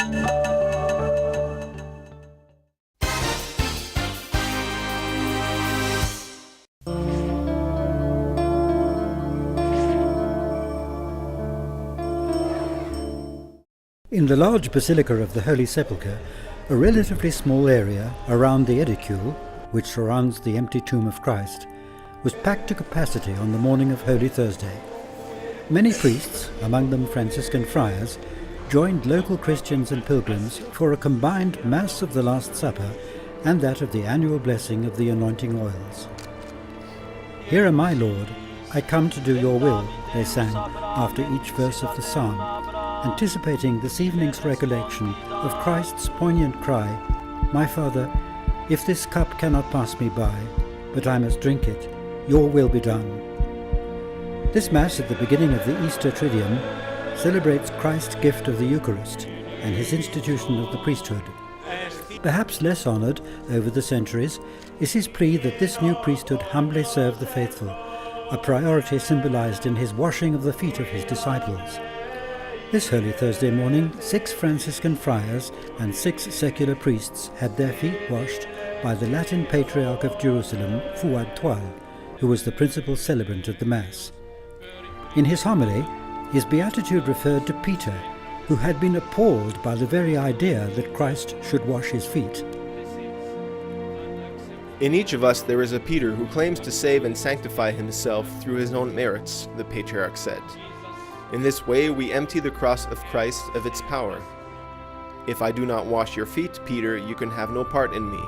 In the large Basilica of the Holy Sepulchre, a relatively small area around the edicule, which surrounds the empty tomb of Christ, was packed to capacity on the morning of Holy Thursday. Many priests, among them Franciscan friars, joined local Christians and pilgrims for a combined Mass of the Last Supper and that of the annual blessing of the anointing oils. "Here am I, Lord, I come to do your will," they sang after each verse of the psalm, anticipating this evening's recollection of Christ's poignant cry, "My Father, if this cup cannot pass me by, but I must drink it, your will be done." This Mass at the beginning of the Easter Triduum celebrates Christ's gift of the Eucharist and his institution of the priesthood. Perhaps less honoured over the centuries is his plea that this new priesthood humbly serve the faithful, a priority symbolised in his washing of the feet of his disciples. This Holy Thursday morning, 6 Franciscan friars and 6 secular priests had their feet washed by the Latin Patriarch of Jerusalem, Fuad Tual, who was the principal celebrant of the Mass. In his homily, his beatitude referred to Peter, who had been appalled by the very idea that Christ should wash his feet. In each of us there is a Peter who claims to save and sanctify himself through his own merits, the Patriarch said. In this way we empty the cross of Christ of its power. "If I do not wash your feet, Peter, you can have no part in me."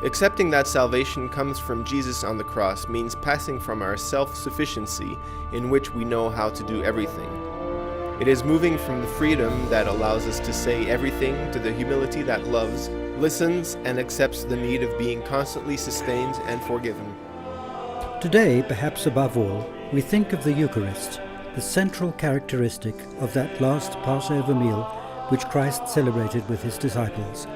Accepting that salvation comes from Jesus on the cross means passing from our self-sufficiency, in which we know how to do everything. It is moving from the freedom that allows us to say everything to the humility that loves, listens, and accepts the need of being constantly sustained and forgiven. Today, perhaps above all, we think of the Eucharist, the central characteristic of that last Passover meal which Christ celebrated with his disciples.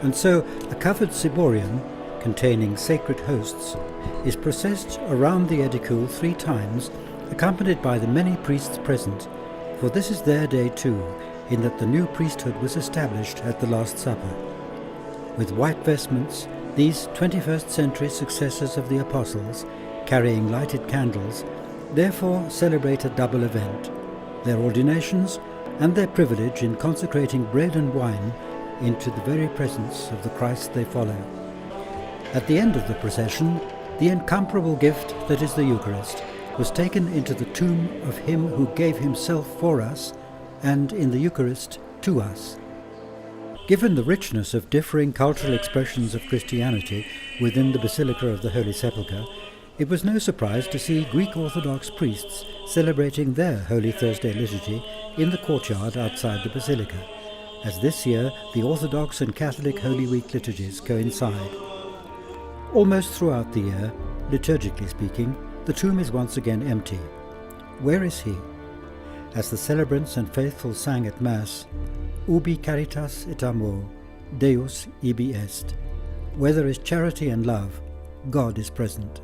And so a covered ciborium, containing sacred hosts, is processed around the edicule 3 times, accompanied by the many priests present, for this is their day too, in that the new priesthood was established at the Last Supper. With white vestments, these 21st century successors of the Apostles, carrying lighted candles, therefore celebrate a double event, their ordinations and their privilege in consecrating bread and wine into the very presence of the Christ they follow. At the end of the procession, the incomparable gift that is the Eucharist was taken into the tomb of him who gave himself for us, and in the Eucharist to us. Given the richness of differing cultural expressions of Christianity within the Basilica of the Holy Sepulchre, it was no surprise to see Greek Orthodox priests celebrating their Holy Thursday liturgy in the courtyard outside the Basilica, as this year the Orthodox and Catholic Holy Week liturgies coincide. Almost throughout the year, liturgically speaking, the tomb is once again empty. Where is he? As the celebrants and faithful sang at Mass, Ubi caritas et amor, Deus ibi est. Where there is charity and love, God is present.